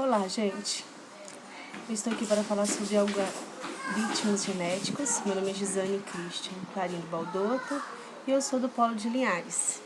Olá, gente. Eu estou aqui para falar sobre algoritmos genéticos. Meu nome é Gisane Christian Clarindo Baldotto e eu sou do Polo de Linhares.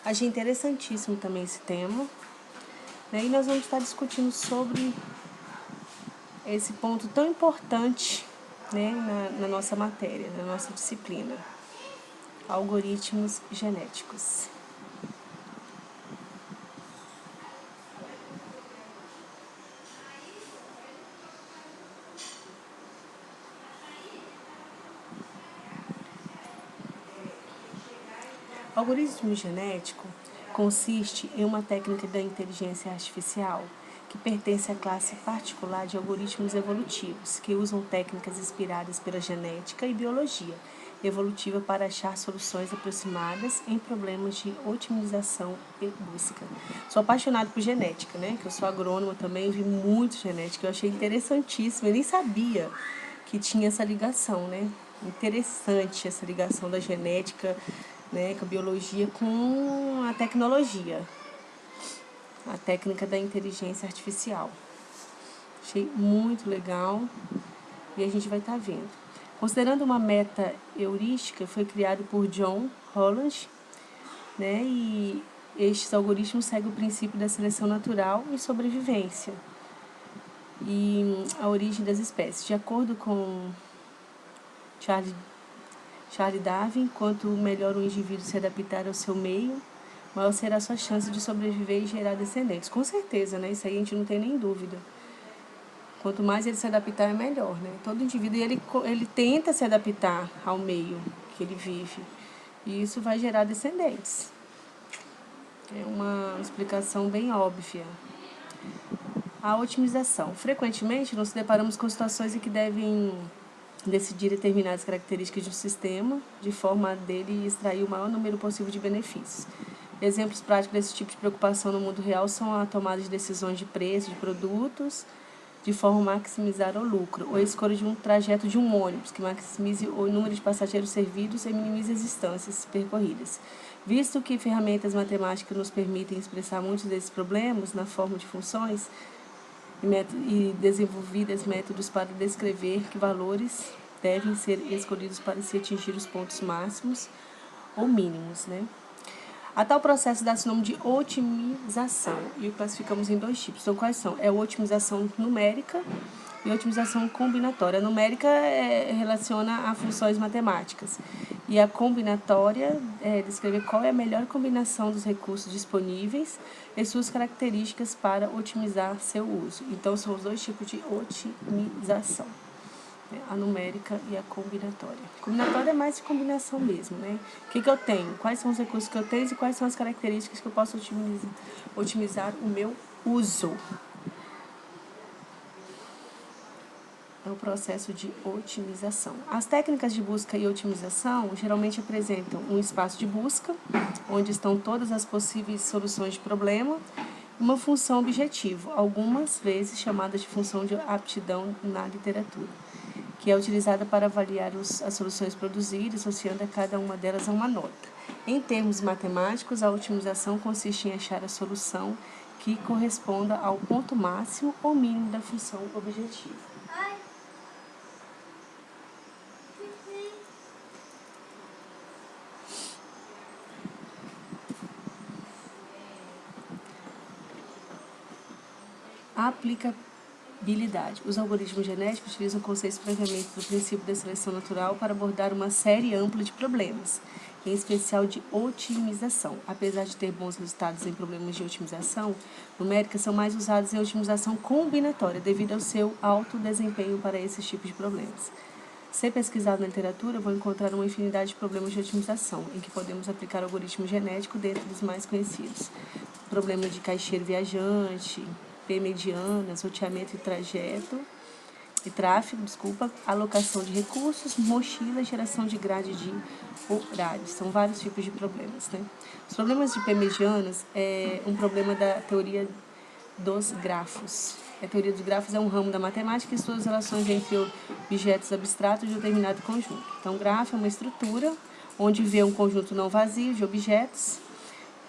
Achei interessantíssimo também esse tema, né? E nós vamos estar discutindo sobre esse ponto tão importante, né, na nossa matéria, na nossa disciplina, algoritmos genéticos. O algoritmo genético consiste em uma técnica da inteligência artificial que pertence à classe particular de algoritmos evolutivos, que usam técnicas inspiradas pela genética e biologia evolutiva para achar soluções aproximadas em problemas de otimização e busca. Sou apaixonada por genética, né? Que eu sou agrônoma também, vi muito genética, eu achei interessantíssimo, eu nem sabia que tinha essa ligação, né? Interessante essa ligação da genética, né, com a biologia, com a tecnologia, a técnica da inteligência artificial. Achei muito legal e a gente vai estar vendo. Considerando uma meta heurística, foi criado por John Holland, né, e estes algoritmos seguem o princípio da seleção natural e sobrevivência e a origem das espécies. De acordo com Charles Darwin, quanto melhor o indivíduo se adaptar ao seu meio, maior será a sua chance de sobreviver e gerar descendentes. Com certeza, né? Isso aí a gente não tem nem dúvida. Quanto mais ele se adaptar, é melhor, né? Todo indivíduo, ele tenta se adaptar ao meio que ele vive. E isso vai gerar descendentes. É uma explicação bem óbvia. A otimização. Frequentemente, nós nos deparamos com situações em que devem decidir determinadas características de um sistema, de forma a dele extrair o maior número possível de benefícios. Exemplos práticos desse tipo de preocupação no mundo real são a tomada de decisões de preço de produtos, de forma a maximizar o lucro, ou a escolha de um trajeto de um ônibus, que maximize o número de passageiros servidos e minimize as distâncias percorridas. Visto que ferramentas matemáticas nos permitem expressar muitos desses problemas na forma de funções, e desenvolvidas métodos para descrever que valores devem ser escolhidos para se atingir os pontos máximos ou mínimos, né? A tal processo dá-se o nome de otimização e o classificamos em dois tipos. Então, quais são? É a otimização numérica e a otimização combinatória. A numérica relaciona a funções matemáticas e a combinatória é descrever qual é a melhor combinação dos recursos disponíveis e suas características para otimizar seu uso. Então, são os dois tipos de otimização, né? A numérica e a combinatória. A combinatória é mais de combinação mesmo, né? O que eu tenho? Quais são os recursos que eu tenho e quais são as características que eu posso otimizar o meu uso. É o processo de otimização. As técnicas de busca e otimização geralmente apresentam um espaço de busca, onde estão todas as possíveis soluções de problema, e uma função objetivo, algumas vezes chamada de função de aptidão na literatura, que é utilizada para avaliar as soluções produzidas, associando a cada uma delas a uma nota. Em termos matemáticos, a otimização consiste em achar a solução que corresponda ao ponto máximo ou mínimo da função objetiva. A aplicabilidade. Os algoritmos genéticos utilizam conceitos previamente do princípio da seleção natural para abordar uma série ampla de problemas, em especial de otimização. Apesar de ter bons resultados em problemas de otimização numérica, são mais usados em otimização combinatória, devido ao seu alto desempenho para esses tipos de problemas. Se pesquisado na literatura, vou encontrar uma infinidade de problemas de otimização, em que podemos aplicar algoritmo genético dentro dos mais conhecidos. Problema de caixeiro viajante, P-medianas, roteamento e tráfego, alocação de recursos, mochila, geração de grade de horários. São vários tipos de problemas, né? Os problemas de P-medianas é um problema da teoria dos grafos. A teoria dos grafos é um ramo da matemática e suas relações entre objetos abstratos de um determinado conjunto. Então, grafo é uma estrutura onde vê um conjunto não vazio de objetos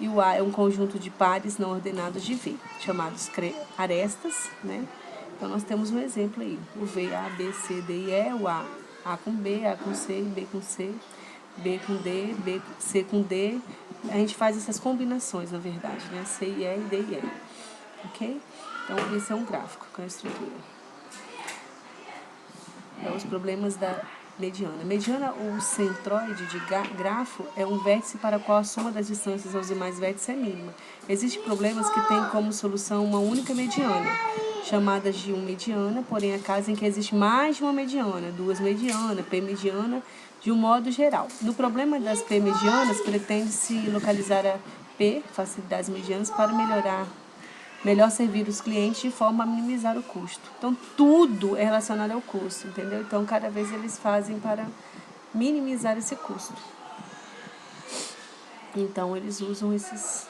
e o A é um conjunto de pares não ordenados de V, chamados arestas, né? Então, nós temos um exemplo aí, o V, A, B, C, D e E, o A com B, A com C, B com C, B com D, C com D. A gente faz essas combinações, na verdade, né? C e E, D e E, ok? Então, esse é um gráfico com a estrutura. Então, os problemas da mediana. Mediana, ou centroide de grafo, é um vértice para o qual a soma das distâncias aos demais vértices é mínima. Existem problemas que têm como solução uma única mediana, chamadas de mediana, porém há casos em que existe mais de uma mediana, duas medianas, P mediana, de um modo geral. No problema das P medianas, pretende-se localizar a P, facilidades medianas, para melhor servir os clientes de forma a minimizar o custo. Então, tudo é relacionado ao custo, entendeu? Então, cada vez eles fazem para minimizar esse custo. Então, eles usam esses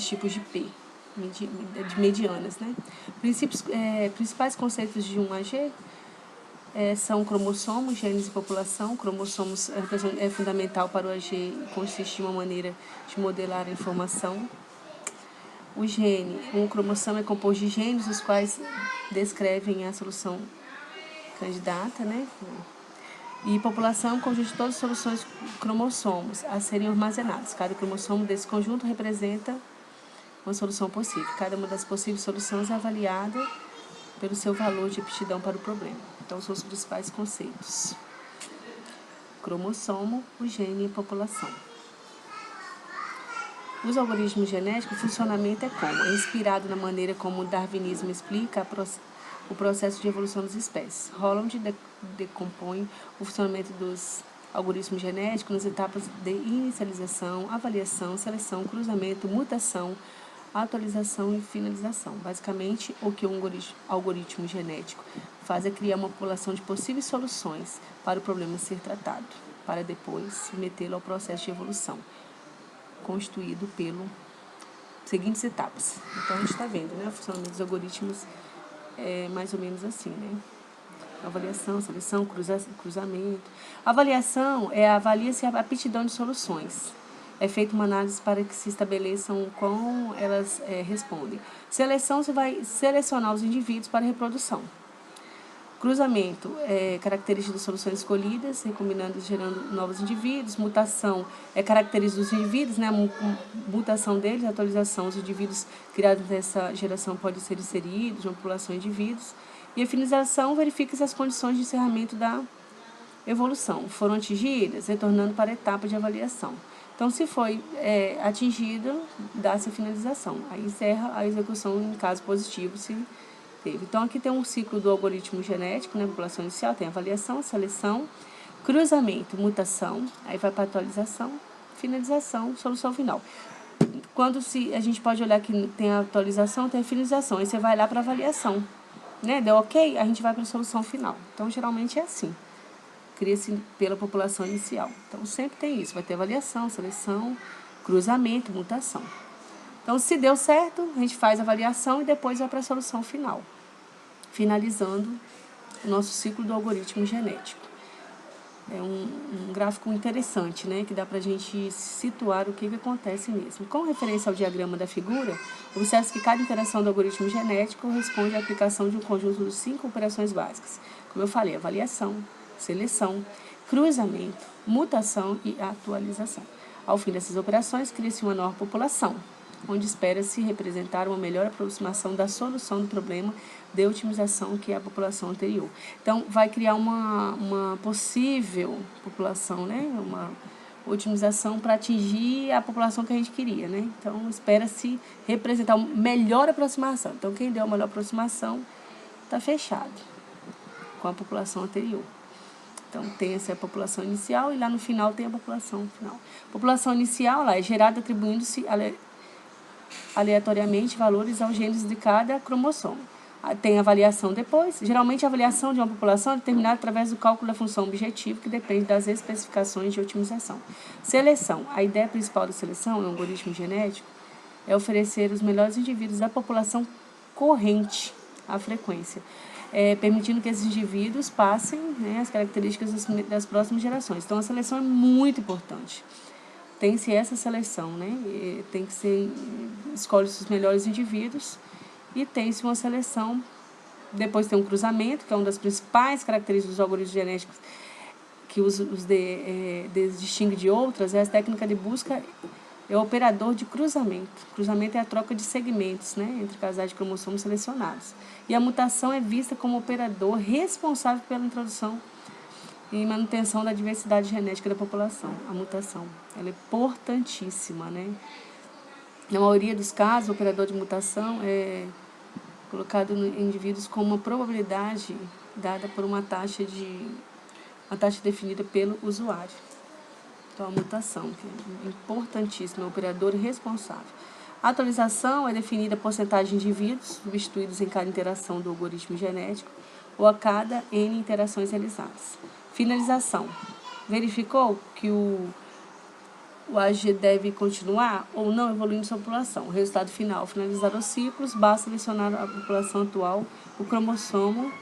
tipos de P, de medianas, né? Principais conceitos de 1 a G são cromossomos, genes e população. Cromossomos é fundamental para o AG e consiste de uma maneira de modelar a informação. O gene, um cromossomo é composto de genes, os quais descrevem a solução candidata, né? E população é um conjunto de todas as soluções cromossomos a serem armazenadas. Cada cromossomo desse conjunto representa uma solução possível. Cada uma das possíveis soluções é avaliada pelo seu valor de aptidão para o problema. Então, são os principais conceitos: cromossomo, o gene e a população. Os algoritmos genéticos, o funcionamento é como? É inspirado na maneira como o darwinismo explica o processo de evolução das espécies. Holland decompõe o funcionamento dos algoritmos genéticos nas etapas de inicialização, avaliação, seleção, cruzamento, mutação, atualização e finalização. Basicamente, o que um algoritmo genético faz é criar uma população de possíveis soluções para o problema ser tratado, para depois submetê-lo ao processo de evolução, constituído pelas seguintes etapas. Então, a gente está vendo, né? O funcionamento dos algoritmos é mais ou menos assim, né? Avaliação, seleção, cruzamento. Avaliação avalia-se a aptidão de soluções. É feita uma análise para que se estabeleçam como elas respondem. Seleção, você vai selecionar os indivíduos para reprodução. Cruzamento é característica das soluções escolhidas, recombinando e gerando novos indivíduos. Mutação é característica dos indivíduos, né? A mutação deles, a atualização. Os indivíduos criados nessa geração podem ser inseridos em uma população de indivíduos. E a finalização verifica se as condições de encerramento da evolução foram atingidas, retornando para a etapa de avaliação. Então, se foi atingida, dá-se a finalização. Aí encerra a execução em caso positivo, se teve. Então, aqui tem um ciclo do algoritmo genético, né? População inicial, tem avaliação, seleção, cruzamento, mutação, aí vai para atualização, finalização, solução final. Quando a gente pode olhar que tem a atualização, tem a finalização, aí você vai lá para avaliação, né? Deu ok? A gente vai para a solução final. Então, geralmente é assim. Cria-se pela população inicial. Então, sempre tem isso. Vai ter avaliação, seleção, cruzamento, mutação. Então, se deu certo, a gente faz a avaliação e depois vai para a solução final, finalizando o nosso ciclo do algoritmo genético. É um gráfico interessante, né, que dá para a gente situar o que acontece mesmo. Com referência ao diagrama da figura, observa-se que cada interação do algoritmo genético corresponde à aplicação de um conjunto de 5 operações básicas. Como eu falei, avaliação, seleção, cruzamento, mutação e atualização. Ao fim dessas operações, cria-se uma nova população, onde espera-se representar uma melhor aproximação da solução do problema de otimização que é a população anterior. Então, vai criar uma possível população, né? Uma otimização para atingir a população que a gente queria, né? Então, espera-se representar uma melhor aproximação. Então, quem deu a melhor aproximação está fechado com a população anterior. Então, tem essa população inicial e lá no final tem a população final. A população inicial lá é gerada atribuindo-se aleatoriamente valores aos genes de cada cromossomo. Tem avaliação depois. Geralmente, a avaliação de uma população é determinada através do cálculo da função objetivo, que depende das especificações de otimização. Seleção. A ideia principal da seleção, em um algoritmo genético, é oferecer os melhores indivíduos da população corrente à frequência, permitindo que esses indivíduos passem, né, as características das próximas gerações. Então, a seleção é muito importante. tem-se essa seleção, né? Tem que ser, escolhe-se os melhores indivíduos e tem-se uma seleção. Depois tem um cruzamento, que é uma das principais características dos algoritmos genéticos que os distingue de outras, é a técnica de busca, é o operador de cruzamento. Cruzamento é a troca de segmentos, né, entre casais de cromossomos selecionados. E a mutação é vista como operador responsável pela introdução e manutenção da diversidade genética da população. A mutação, ela é importantíssima, né? Na maioria dos casos, o operador de mutação é colocado em indivíduos com uma probabilidade dada por uma taxa definida pelo usuário. Então, a mutação, que é importantíssima, é o operador responsável. A atualização é definida a porcentagem de indivíduos substituídos em cada interação do algoritmo genético ou a cada N interações realizadas. Finalização. Verificou que o AG deve continuar ou não evoluindo sua população. O resultado final, finalizar os ciclos, basta selecionar a população atual, o cromossomo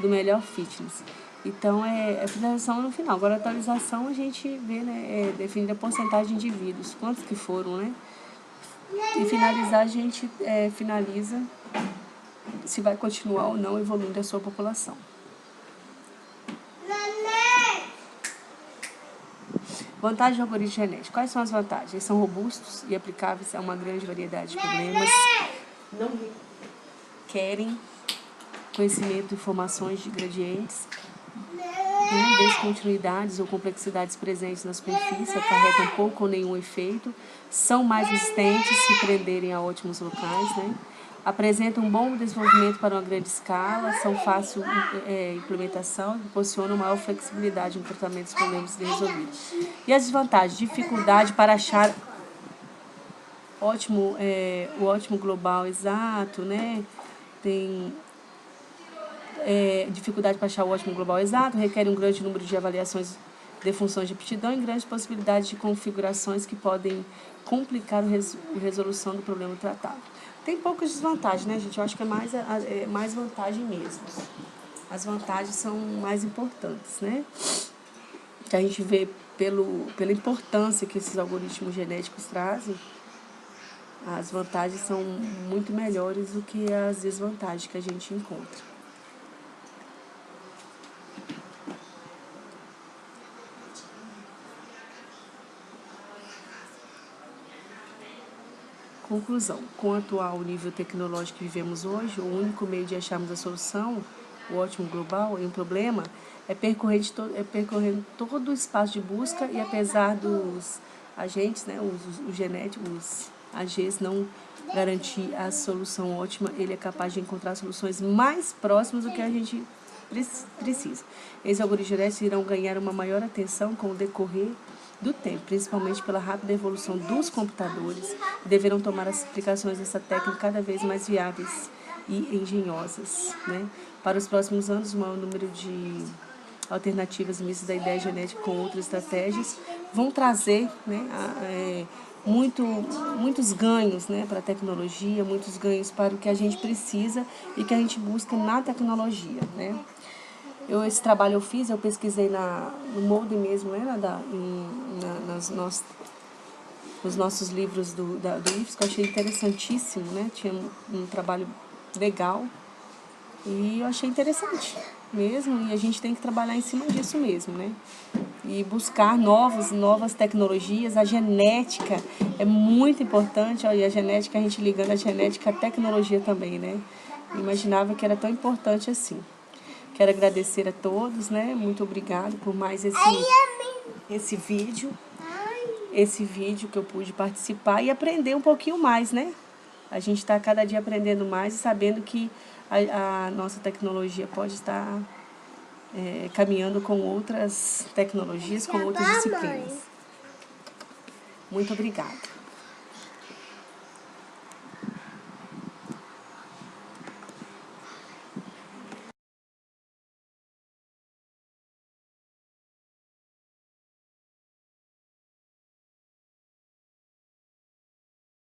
do melhor fitness. Então, é finalização no final. Agora, a atualização, a gente vê, né, é definir a porcentagem de indivíduos, quantos que foram, né? E finalizar, a gente finaliza se vai continuar ou não evoluindo a sua população. Vantagens do algoritmo genético. Quais são as vantagens? Eles são robustos e aplicáveis a uma grande variedade de problemas. Não requerem conhecimento de informações de gradientes, descontinuidades ou complexidades presentes na superfície, acarretam pouco ou nenhum efeito, são mais resistentes se prenderem a ótimos locais, né? Apresentam um bom desenvolvimento para uma grande escala, são fácil implementação, proporcionam maior flexibilidade no tratamento dos problemas resolvidos. E as desvantagens? Dificuldade para achar o ótimo global exato, né? Tem dificuldade para achar o ótimo global exato, requer um grande número de avaliações de funções de aptidão e grandes possibilidades de configurações que podem complicar a resolução do problema tratado. Tem poucas desvantagens, né, gente? Eu acho que é mais vantagem mesmo. As vantagens são mais importantes, né? Que a gente vê pela importância que esses algoritmos genéticos trazem, as vantagens são muito melhores do que as desvantagens que a gente encontra. Conclusão. Com o atual nível tecnológico que vivemos hoje, o único meio de acharmos a solução, o ótimo global, em um problema, é percorrer todo o espaço de busca e apesar dos agentes, né, os genéticos, os AGs não garantir a solução ótima, ele é capaz de encontrar soluções mais próximas do que a gente precisa. Esses algoritmos genéticos irão ganhar uma maior atenção com o decorrer do tempo, principalmente pela rápida evolução dos computadores, e deverão tomar as aplicações dessa técnica cada vez mais viáveis e engenhosas, né? Para os próximos anos, o maior número de alternativas mistas da ideia genética com outras estratégias vão trazer, né, muitos ganhos, né, para a tecnologia, muitos ganhos para o que a gente precisa e que a gente busca na tecnologia, né? Esse trabalho eu pesquisei no molde mesmo, né, nos nossos livros do IFES, que eu achei interessantíssimo, né? Tinha um trabalho legal e eu achei interessante mesmo, e a gente tem que trabalhar em cima disso mesmo, né? E buscar novas tecnologias. A genética é muito importante, e a genética, a gente ligando a genética à tecnologia também, né? Eu imaginava que era tão importante assim. Quero agradecer a todos, né? Muito obrigado por mais esse vídeo que eu pude participar e aprender um pouquinho mais, né? A gente está cada dia aprendendo mais e sabendo que a nossa tecnologia pode estar caminhando com outras tecnologias, com outras disciplinas. Muito obrigada.